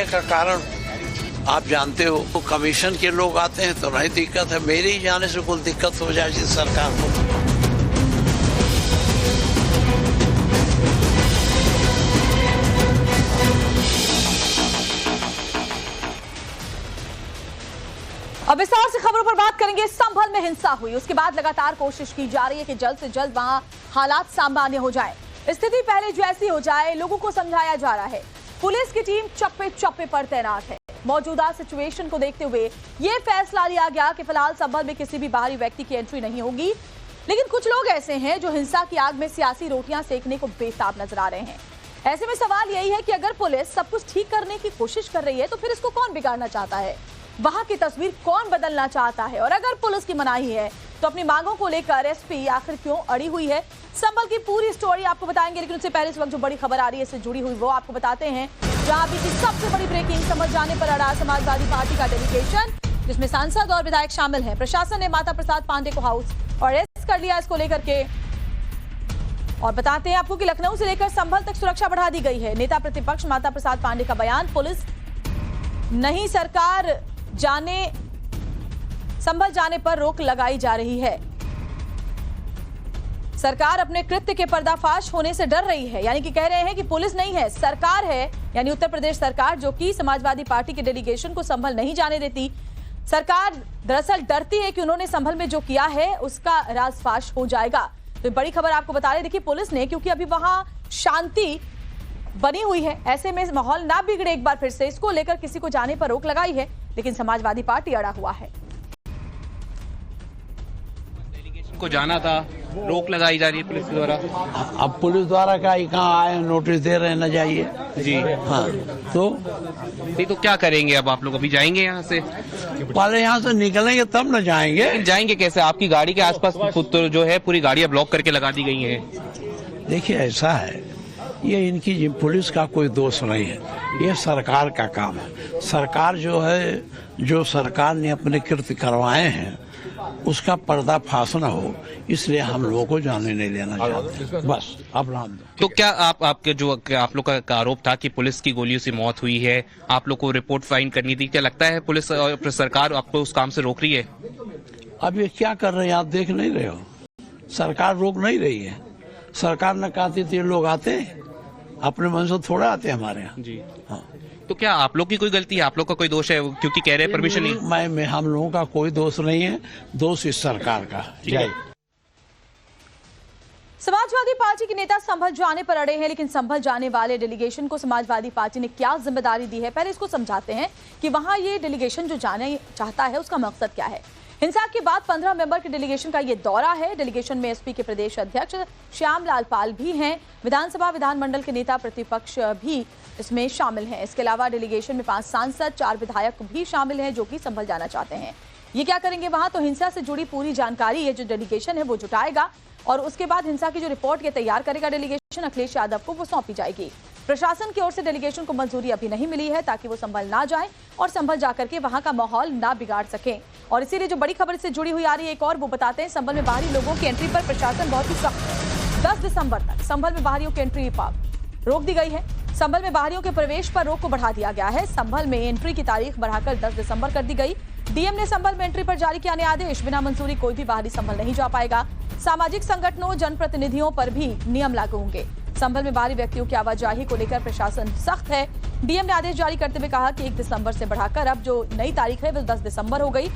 होने का कारण आप जानते हो, तो कमीशन के लोग आते हैं तो नहीं दिक्कत है, मेरे ही जाने से कुछ दिक्कत हो जाए जिस सरकार को। अब विस्तार से खबरों पर बात करेंगे। संभल में हिंसा हुई, उसके बाद लगातार कोशिश की जा रही है कि जल्द से जल्द वहां हालात सामान्य हो जाए, स्थिति पहले जैसी हो जाए। लोगों को समझाया जा रहा है। पुलिस की टीम चप्पे चप्पे पर तैनात है। मौजूदा सिचुएशन को देखते हुए यह फैसला लिया गया कि फिलहाल संभल में किसी भी बाहरी व्यक्ति की एंट्री नहीं होगी। लेकिन कुछ लोग ऐसे हैं जो हिंसा की आग में सियासी रोटियां सेकने को बेताब नजर आ रहे हैं। ऐसे में सवाल यही है कि अगर पुलिस सब कुछ ठीक करने की कोशिश कर रही है तो फिर इसको कौन बिगाड़ना चाहता है, वहां की तस्वीर कौन बदलना चाहता है? और अगर पुलिस की मनाही है तो अपनी मांगों को लेकर एसपी आखिर क्यों अड़ी हुई है? संभल की पूरी स्टोरी आपको बताएंगे, लेकिन उससे पहले इस वक्त जो बड़ी खबर आ रही है इससे जुड़ी हुई वो आपको बताते हैं। जहां अभी की सबसे बड़ी ब्रेकिंग, संभल जाने पर अड़ा समाजवादी पार्टी का डेलीगेशन, जिसमें सांसद और विधायक शामिल हैं। प्रशासन ने माता प्रसाद पांडे को हाउस अरेस्ट कर लिया इसको लेकर के। और बताते हैं आपको कि लखनऊ से लेकर संभल तक सुरक्षा बढ़ा दी गई है। नेता प्रतिपक्ष माता प्रसाद पांडे का बयान, पुलिस नहीं सरकार जाने, संभल जाने पर रोक लगाई जा रही है। सरकार अपने कृत्य के पर्दाफाश होने से डर रही है, यानी कि कह रहे हैं कि पुलिस नहीं है, सरकार है, यानी उत्तर प्रदेश सरकार, जो कि समाजवादी पार्टी के डेलीगेशन को संभल नहीं जाने देती। सरकार दरअसल डरती है कि उन्होंने संभल में जो किया है उसका राजफाश हो जाएगा। तो बड़ी खबर आपको बता रहे, देखिए पुलिस ने, क्योंकि अभी वहां शांति बनी हुई है, ऐसे में माहौल ना बिगड़े एक बार फिर से, इसको लेकर किसी को जाने पर रोक लगाई है, लेकिन समाजवादी पार्टी अड़ा हुआ है। डेलीगेशन को जाना था, रोक लगाई जा रही है पुलिस द्वारा। अब पुलिस द्वारा का कहाँ आए, नोटिस दे रहे हैं न जाइए जी। हाँ, तो नहीं तो क्या करेंगे अब आप लोग? अभी जाएंगे यहाँ से? पहले यहाँ से निकलेंगे तब न जाएंगे। लेकिन जाएंगे कैसे? आपकी गाड़ी के आसपास तो जो है पूरी गाड़ियां ब्लॉक करके लगा दी गई हैं। देखिए ऐसा है, ये इनकी पुलिस का कोई दोष नहीं है, ये सरकार का काम है। सरकार जो है, जो सरकार ने अपने कृत्य करवाए हैं उसका पर्दाफाश न हो, इसलिए हम लोगों को जाने नहीं देना चाहते, बस। अब नाम तो क्या आपके जो आप लोग का आरोप था कि पुलिस की गोलियों से मौत हुई है, आप लोग को रिपोर्ट फाइन करनी थी, क्या लगता है पुलिस और सरकार आपको उस काम से रोक रही है? अब ये क्या कर रहे हैं आप देख नहीं रहे हो? सरकार रोक नहीं रही है। सरकार न कहती थी लोग आते हैं, अपने मन से थोड़ा आते हैं हमारे यहाँ जी। हाँ। तो क्या आप लोग की कोई गलती है, आप लोग का कोई दोष है, क्योंकि कह रहे हैं परमिशन नहीं? मैं हम लोगों का कोई दोष नहीं है, दोष इस सरकार का। जय। समाजवादी पार्टी के नेता संभल जाने पर अड़े हैं, लेकिन संभल जाने वाले डेलीगेशन को समाजवादी पार्टी ने क्या जिम्मेदारी दी है, पहले इसको समझाते हैं कि वहां ये डेलीगेशन जो जाने चाहता है उसका मकसद क्या है। हिंसा के बाद 15 मेंबर के डेलीगेशन का ये दौरा है। डेलीगेशन में एसपी के प्रदेश अध्यक्ष श्यामलाल पाल भी हैं, विधानसभा विधानमंडल के नेता प्रतिपक्ष भी इसमें शामिल हैं। इसके अलावा डेलीगेशन में 5 सांसद, 4 विधायक भी शामिल हैं जो कि संभल जाना चाहते हैं। ये क्या करेंगे वहां? तो हिंसा से जुड़ी पूरी जानकारी ये जो डेलीगेशन है वो जुटाएगा और उसके बाद हिंसा की जो रिपोर्ट ये तैयार करेगा डेलीगेशन, अखिलेश यादव को वो सौंपी जाएगी। प्रशासन की ओर से डेलीगेशन को मंजूरी अभी नहीं मिली है ताकि वो संभल ना जाए और संभल जाकर के वहां का माहौल ना बिगाड़ सके। और इसीलिए जो बड़ी खबर से जुड़ी हुई आ रही है एक और, वो बताते हैं संभल में बाहरी लोगों की एंट्री पर प्रशासन बहुत ही सख्त है। 10 दिसंबर तक संभल में बाहरियों की एंट्री रोक दी गई है। संभल में बाहरियों के प्रवेश पर रोक को बढ़ा दिया गया है। संभल में एंट्री की तारीख बढ़ाकर 10 दिसंबर कर दी गई। डीएम ने संभल में एंट्री पर जारी किया नया आदेश, बिना मंजूरी कोई भी बाहरी संभल नहीं जा पाएगा। सामाजिक संगठनों, जनप्रतिनिधियों पर भी नियम लागू होंगे। संभल में बाहरी व्यक्तियों की आवाजाही को लेकर प्रशासन सख्त है। डीएम ने आदेश जारी करते हुए कहा कि 1 दिसंबर से बढ़ाकर अब जो नई तारीख है वो 10 दिसंबर हो गई।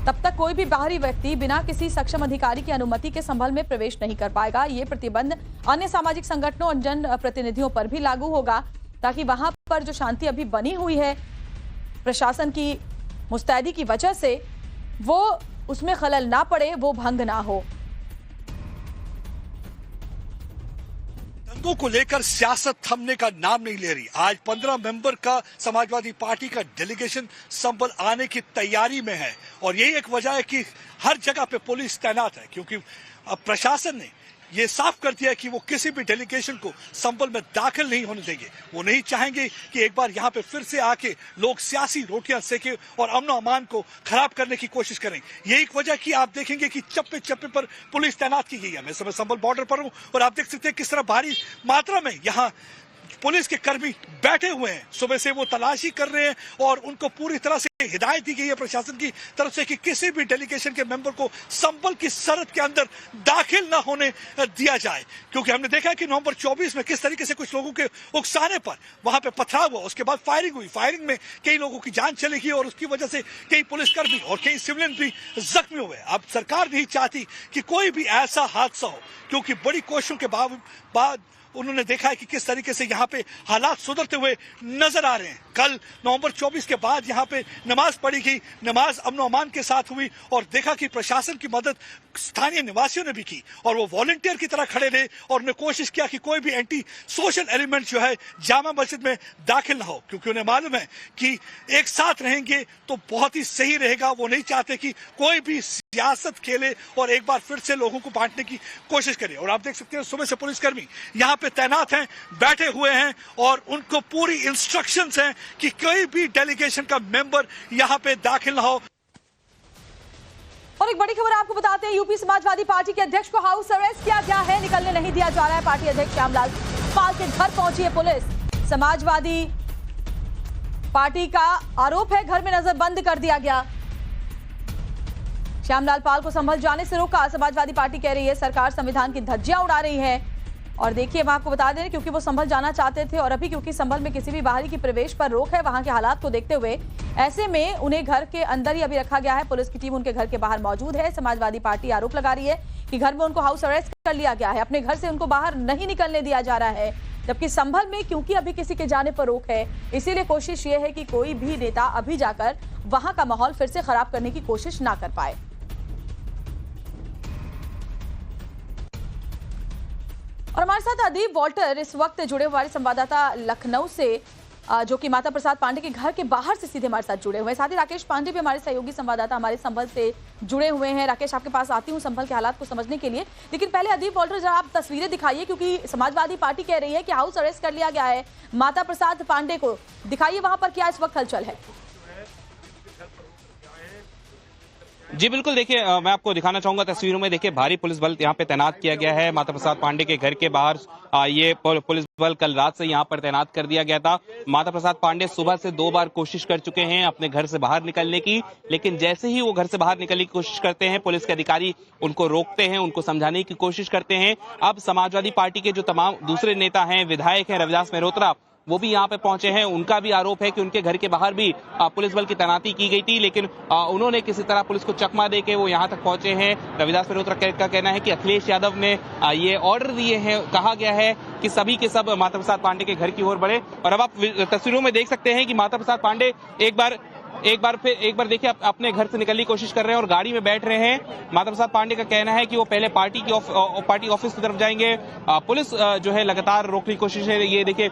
तब तक कोई भी बाहरी व्यक्ति बिना किसी सक्षम अधिकारी की अनुमति के संभल में प्रवेश नहीं कर पाएगा। ये प्रतिबंध अन्य सामाजिक संगठनों और जन प्रतिनिधियों पर भी लागू होगा ताकि वहां पर जो शांति अभी बनी हुई है प्रशासन की मुस्तैदी की वजह से, वो उसमें खलल ना पड़े, वो भंग ना हो। दंगों को लेकर सियासत थमने का नाम नहीं ले रही। आज 15 मेंबर का समाजवादी पार्टी का डेलीगेशन संभल आने की तैयारी में है और यही एक वजह है कि हर जगह पे पुलिस तैनात है, क्योंकि अब प्रशासन ने ये साफ कर दिया है कि वो किसी भी डेलीगेशन को संभल में दाखिल नहीं होने देंगे। वो नहीं चाहेंगे कि एक बार यहाँ पे फिर से आके लोग सियासी रोटियां सेके और अमन अमान को खराब करने की कोशिश करें। यही एक वजह कि आप देखेंगे कि चप्पे चप्पे पर पुलिस तैनात की गई है। मैं समय संभल बॉर्डर पर हूँ और आप देख सकते हैं किस तरह भारी मात्रा में यहाँ पुलिस के कर्मी बैठे हुए हैं, सुबह से वो तलाशी कर रहे हैं और उनको पूरी तरह से हिदायत दी गई है प्रशासन की तरफ से कि किसी भी डेलीगेशन के मेंबर को संभल की सरहद के अंदर दाखिल न होने दिया जाए, क्योंकि हमने देखा है कि नवंबर 24 में किस तरीके से कुछ लोगों के उकसाने पर वहां पे पथराव हुआ, उसके बाद फायरिंग हुई, फायरिंग में कई लोगों की जान चली गई और उसकी वजह से कई पुलिसकर्मी और कई सिविलियन भी जख्मी हुए। अब सरकार नहीं चाहती कि कोई भी ऐसा हादसा हो, क्योंकि बड़ी कोशिशों के बाद उन्होंने देखा है कि किस तरीके से यहाँ पे हालात सुधरते हुए नजर आ रहे हैं। कल नवंबर 24 के बाद यहाँ पे नमाज पढ़ी गई, नमाज अमन अमान के साथ हुई और देखा कि प्रशासन की मदद स्थानीय निवासियों ने भी की और वो वॉलंटियर की तरह खड़े रहे और उन्हें कोशिश किया कि कोई भी एंटी सोशल एलिमेंट जो है जामा मस्जिद में दाखिल ना हो, क्योंकि उन्हें मालूम है कि एक साथ रहेंगे तो बहुत ही सही रहेगा। वो नहीं चाहते कि कोई भी सियासत खेले और एक बार फिर से लोगों को बांटने की कोशिश करे। और आप देख सकते हैं सुबह से पुलिसकर्मी यहाँ पे तैनात हैं, बैठे हुए हैं और उनको पूरी इंस्ट्रक्शंस हैं कि कोई भी डेलीगेशन का मेंबर यहाँ पे दाखिल ना हो। और एक बड़ी खबर आपको बताते हैं, यूपी समाजवादी पार्टी के अध्यक्ष को हाउस अरेस्ट किया गया है, निकलने नहीं दिया जा रहा है। पार्टी अध्यक्ष श्यामलाल पाल के घर पहुंची है पुलिस। समाजवादी पार्टी का आरोप है घर में नजरबंद कर दिया गया। श्यामलाल पाल को संभल जाने से रोका। समाजवादी पार्टी कह रही है सरकार संविधान की धज्जियां उड़ा रही है। और देखिए हम आपको बता दें, क्योंकि वो संभल जाना चाहते थे और अभी क्योंकि संभल में किसी भी बाहरी की प्रवेश पर रोक है वहां के हालात को देखते हुए, ऐसे में उन्हें घर के अंदर ही अभी रखा गया है। पुलिस की टीम उनके घर के बाहर मौजूद है। समाजवादी पार्टी आरोप लगा रही है कि घर में उनको हाउस अरेस्ट कर लिया गया है, अपने घर से उनको बाहर नहीं निकलने दिया जा रहा है। जबकि संभल में क्योंकि अभी किसी के जाने पर रोक है, इसीलिए कोशिश ये है कि कोई भी नेता अभी जाकर वहां का माहौल फिर से खराब करने की कोशिश ना कर पाए। और हमारे साथ अदीब वॉल्टर इस वक्त जुड़े हुए हमारे संवाददाता लखनऊ से, जो कि माता प्रसाद पांडे के घर के बाहर से सीधे हमारे साथ जुड़े हुए हैं। साथ ही राकेश पांडे भी हमारे सहयोगी संवाददाता हमारे संभल से जुड़े हुए हैं। राकेश, आपके पास आती हूँ संभल के हालात को समझने के लिए, लेकिन पहले अदीब वॉल्टर जरा आप तस्वीरें दिखाइए, क्योंकि समाजवादी पार्टी कह रही है कि हाउस अरेस्ट कर लिया गया है माता प्रसाद पांडे को। दिखाइए वहां पर क्या इस वक्त हलचल है। जी बिल्कुल, देखिए मैं आपको दिखाना चाहूंगा तस्वीरों में। देखिए भारी पुलिस बल यहाँ पे तैनात किया गया है माता प्रसाद पांडे के घर के बाहर। ये पुलिस बल कल रात से यहाँ पर तैनात कर दिया गया था। माता प्रसाद पांडे सुबह से 2 बार कोशिश कर चुके हैं अपने घर से बाहर निकलने की, लेकिन जैसे ही वो घर से बाहर निकलने की कोशिश करते हैं पुलिस के अधिकारी उनको रोकते हैं, उनको समझाने की कोशिश करते हैं। अब समाजवादी पार्टी के जो तमाम दूसरे नेता हैं, विधायक हैं, रविदास मेहरोत्रा, वो भी यहाँ पे पहुंचे हैं। उनका भी आरोप है कि उनके घर के बाहर भी पुलिस बल की तैनाती की गई थी, लेकिन उन्होंने किसी तरह पुलिस को चकमा देके वो यहाँ तक पहुंचे हैं। रविदास मेहरोत्रा का कहना है कि अखिलेश यादव ने ये ऑर्डर दिए हैं, कहा गया है कि सभी के सब माता प्रसाद पांडे के घर की ओर बढ़े। और अब आप तस्वीरों में देख सकते हैं कि माता प्रसाद पांडे एक बार देखिए अपने घर से निकलने की कोशिश कर रहे हैं और गाड़ी में बैठ रहे हैं। माता प्रसाद पांडे का कहना है कि वो पहले पार्टी ऑफिस की तरफ जाएंगे। पुलिस जो है लगातार रोकने की कोशिश है। ये देखिए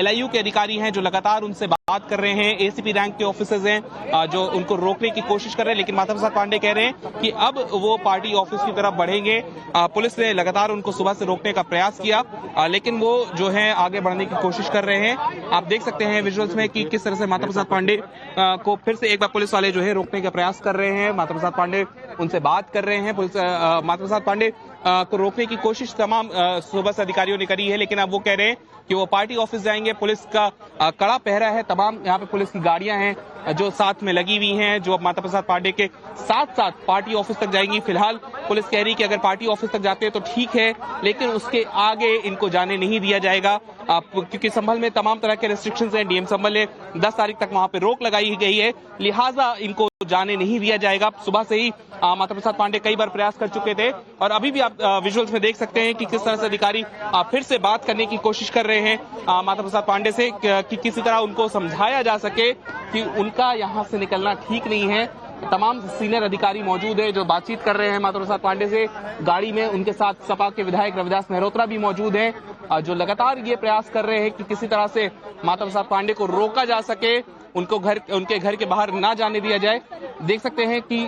LIU के अधिकारी हैं जो लगातार उनसे बात कर रहे हैं। ACP रैंक के ऑफिसर्स हैं जो उनको रोकने की कोशिश कर रहे हैं, लेकिन माता प्रसाद पांडे कह रहे हैं कि अब वो पार्टी ऑफिस की तरफ बढ़ेंगे। पुलिस ने लगातार उनको सुबह से रोकने का प्रयास किया, लेकिन वो जो है आगे बढ़ने की कोशिश कर रहे हैं। आप देख सकते हैं विजुअल्स में कि किस तरह से माता प्रसाद पांडे को फिर से एक बार पुलिस वाले जो है रोकने का प्रयास कर रहे हैं। माता प्रसाद पांडे उनसे बात कर रहे हैं। पुलिस माता प्रसाद पांडे को रोकने की कोशिश तमाम सुबह से अधिकारियों ने करी है, लेकिन अब वो कह रहे हैं कि वो पार्टी ऑफिस जाएंगे। पुलिस का कड़ा पहरा है, तमाम यहाँ पे पुलिस की गाड़ियां हैं जो साथ में लगी हुई हैं, जो माता प्रसाद पांडे के साथ साथ पार्टी ऑफिस तक जाएंगी। फिलहाल पुलिस कह रही है कि अगर पार्टी ऑफिस तक जाते हैं तो ठीक है, लेकिन उसके आगे इनको जाने नहीं दिया जाएगा, क्योंकि संभल में तमाम तरह के रेस्ट्रिक्शंस हैं। DM संभल ने 10 तारीख तक वहां पे रोक लगाई गई है, लिहाजा इनको जाने नहीं दिया जाएगा। सुबह से ही माता प्रसाद पांडे कई बार प्रयास कर चुके थे और अभी भी आप विजुअल्स में देख सकते हैं कि किस तरह से अधिकारी फिर से बात करने की कोशिश कर रहे हैं माता प्रसाद पांडे से कि किसी तरह उनको समझाया जा सके कि उनका यहाँ से निकलना ठीक नहीं है। तमाम सीनियर अधिकारी मौजूद है जो बातचीत कर रहे हैं माता प्रसाद पांडे से। गाड़ी में उनके साथ सपा के विधायक रविदास मेहरोत्रा भी मौजूद हैं जो लगातार ये प्रयास कर रहे हैं कि किसी तरह से माता प्रसाद पांडे को रोका जा सके, उनके घर के बाहर ना जाने दिया जाए। देख सकते हैं कि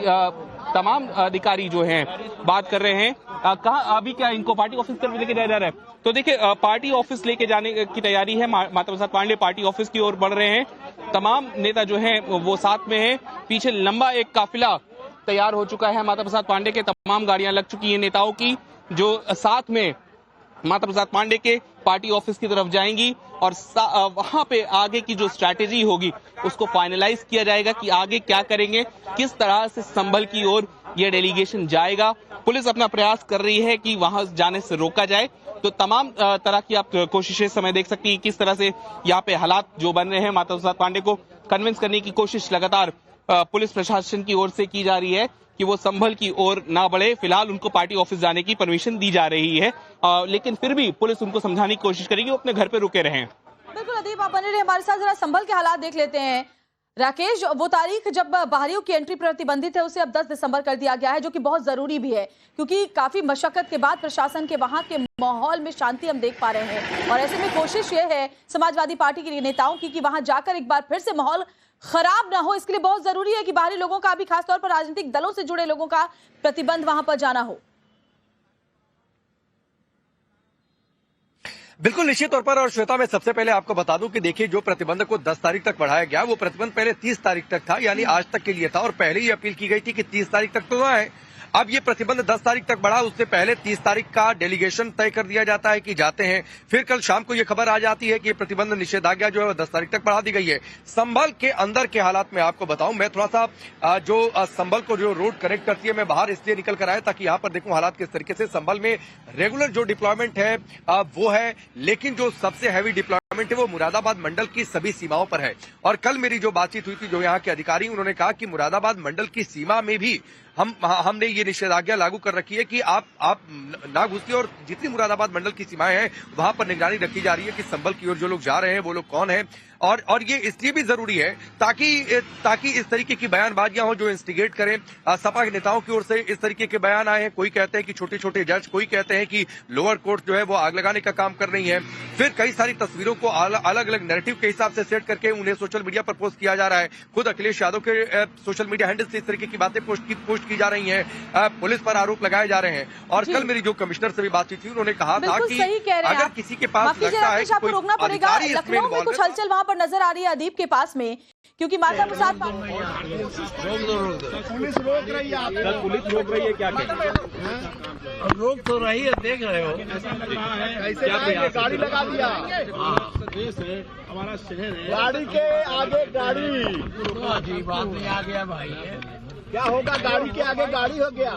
तमाम अधिकारी जो हैं बात कर रहे हैं। कहाँ अभी क्या इनको पार्टी ऑफिस तरफ लेके जाया जा रहा है? तो देखिए पार्टी ऑफिस लेके जाने की तैयारी है। माता प्रसाद पांडे पार्टी ऑफिस की ओर बढ़ रहे हैं। तमाम नेता जो हैं वो साथ में हैं। पीछे लंबा एक काफिला तैयार हो चुका है। माता प्रसाद पांडे के तमाम गाड़ियां लग चुकी हैं नेताओं की, जो साथ में माता प्रसाद पांडे के पार्टी ऑफिस की तरफ जाएंगी और वहां पे आगे की जो स्ट्रैटेजी होगी उसको फाइनलाइज किया जाएगा कि आगे क्या करेंगे, किस तरह से संभल की ओर ये डेलीगेशन जाएगा। पुलिस अपना प्रयास कर रही है कि वहां जाने से रोका जाए। तो तमाम तरह की आप कोशिशें समय देख सकती हैं किस तरह से यहाँ पे हालात जो बन रहे हैं। माता प्रसाद पांडे को कन्विंस करने की कोशिश लगातार पुलिस प्रशासन की ओर से की जा रही है कि वो संभल की ओर ना बढ़े। फिलहाल उनको पार्टी ऑफिस जाने की परमिशन दी जा रही है, लेकिन फिर भी पुलिस उनको समझाने की कोशिश करेगी वो अपने घर पे रुके रहें। बिल्कुल अदीप, आप बने रहे हमारे साथ। जरा संभल के हालात देख लेते हैं। राकेश, वो तारीख जब बाहरियों की एंट्री प्रतिबंधित है उसे अब 10 दिसंबर कर दिया गया है, जो कि बहुत जरूरी भी है क्योंकि काफी मशक्कत के बाद प्रशासन के वहां के माहौल में शांति हम देख पा रहे हैं। और ऐसे में कोशिश ये है समाजवादी पार्टी के नेताओं की कि वहां जाकर एक बार फिर से माहौल खराब ना हो। इसके लिए बहुत जरूरी है कि बाहरी लोगों का, अभी खासतौर पर राजनीतिक दलों से जुड़े लोगों का प्रतिबंध वहां पर जाना हो। बिल्कुल निश्चित तौर पर। और श्वेता, मैं सबसे पहले आपको बता दूं कि देखिए जो प्रतिबंध को 10 तारीख तक बढ़ाया गया वो प्रतिबंध पहले 30 तारीख तक था, यानी आज तक के लिए था। और पहले ही अपील की गई थी कि 30 तारीख तक तो ना है। अब ये प्रतिबंध 10 तारीख तक बढ़ा, उससे पहले 30 तारीख का डेलीगेशन तय कर दिया जाता है कि जाते हैं। फिर कल शाम को ये खबर आ जाती है कि ये प्रतिबंध निषेधाज्ञा जो है 10 तारीख तक बढ़ा दी गई है। संभल के अंदर के हालात में आपको बताऊं, मैं थोड़ा सा जो संभल को जो रोड कनेक्ट करती है मैं बाहर इसलिए निकल कर आया ताकि यहाँ पर देखूं हालात किस तरीके से। संभल में रेगुलर जो डिप्लॉयमेंट है वो है, लेकिन जो सबसे हैवी डिप्लॉयमेंट है वो मुरादाबाद मंडल की सभी सीमाओं पर है। और कल मेरी जो बातचीत हुई थी जो यहाँ के अधिकारी, उन्होंने कहा कि मुरादाबाद मंडल की सीमा में भी हमने ये निषेधाज्ञा लागू कर रखी है कि आप ना घुसिए। और जितनी मुरादाबाद मंडल की सीमाएं हैं वहां पर निगरानी रखी जा रही है कि संभल की ओर जो लोग जा रहे हैं वो लोग कौन है। और ये इसलिए भी जरूरी है ताकि इस तरीके की बयानबाजियां हो जो इंस्टिगेट करें। सपा के नेताओं की ओर से इस तरीके के बयान आए हैं। कोई कहते हैं कि छोटे छोटे जज, कोई कहते हैं कि लोअर कोर्ट जो है वो आग लगाने का काम कर रही है। फिर कई सारी तस्वीरों को अलग अलग नैरेटिव के हिसाब से सेट करके उन्हें सोशल मीडिया पर पोस्ट किया जा रहा है। खुद अखिलेश यादव के सोशल मीडिया हैंडल से इस तरीके की बातें पोस्ट की जा रही हैं। पुलिस पर आरोप लगाए जा रहे हैं। और कल मेरी जो कमिश्नर से भी बातचीत हुई, उन्होंने कहा था कि अगर किसी के पास लगता है कि कोई अधिकारी इसमें इन्वॉल्व है, कुछ हलचल वहां पर नजर आ रही है अदीप के पास में, क्योंकि माता प्रसाद पुलिस रोक रही है। पुलिस रोक रही है, क्या रोक तो रही है, देख रहे हो ऐसे गाड़ी लगा दिया। हमारा शहर है, गाड़ी के आगे गाड़ी। अजीब बात नहीं आ गया भाई, क्या होगा? गाड़ी के आगे गाड़ी हो गया।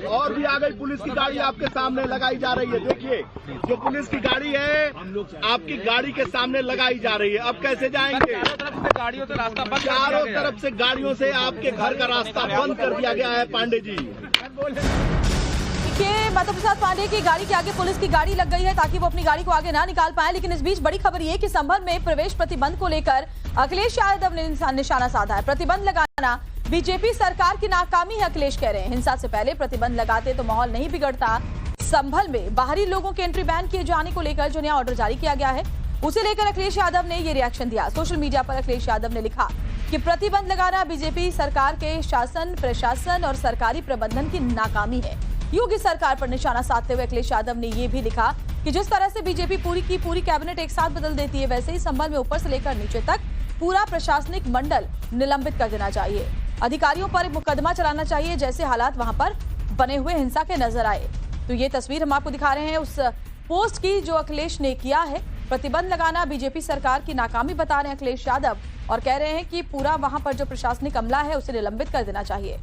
और भी आ गई पुलिस की गाड़ी आपके सामने लगाई जा रही है। देखिए जो पुलिस की गाड़ी है आपकी गाड़ी के सामने लगाई जा रही है। अब कैसे जाएंगे? गाड़ियों से रास्ता बंद, चारों तरफ से गाड़ियों से आपके घर का रास्ता बंद कर दिया गया है। पांडे जी देखिए, माता प्रसाद पांडे की गाड़ी के आगे पुलिस की गाड़ी लग गई है ताकि वो अपनी गाड़ी को आगे ना निकाल पाए। लेकिन इस बीच बड़ी खबर ये कि संभल में प्रवेश प्रतिबंध को लेकर अखिलेश यादव ने निशाना साधा है। प्रतिबंध लगाना बीजेपी सरकार की नाकामी है, अखिलेश कह रहे हैं। हिंसा से पहले प्रतिबंध लगाते तो माहौल नहीं बिगड़ता। संभल में बाहरी लोगों के एंट्री बैन किए जाने को लेकर जो नया ऑर्डर जारी किया गया है उसे लेकर अखिलेश यादव ने ये रिएक्शन दिया। सोशल मीडिया पर अखिलेश यादव ने लिखा कि प्रतिबंध लगाना बीजेपी सरकार के शासन, प्रशासन और सरकारी प्रबंधन की नाकामी है। योगी सरकार पर निशाना साधते हुए अखिलेश यादव ने यह भी लिखा कि जिस तरह से बीजेपी पूरी की पूरी कैबिनेट एक साथ बदल देती है, वैसे ही संभल में ऊपर से लेकर नीचे तक पूरा प्रशासनिक मंडल निलंबित कर देना चाहिए। अधिकारियों पर एक मुकदमा चलाना चाहिए जैसे हालात वहां पर बने हुए हिंसा के नजर आए। तो ये तस्वीर हम आपको दिखा रहे हैं उस पोस्ट की जो अखिलेश ने किया है। प्रतिबंध लगाना बीजेपी सरकार की नाकामी बता रहे हैं अखिलेश यादव और कह रहे हैं कि पूरा वहां पर जो प्रशासनिक अमला है उसे निलंबित कर देना चाहिए।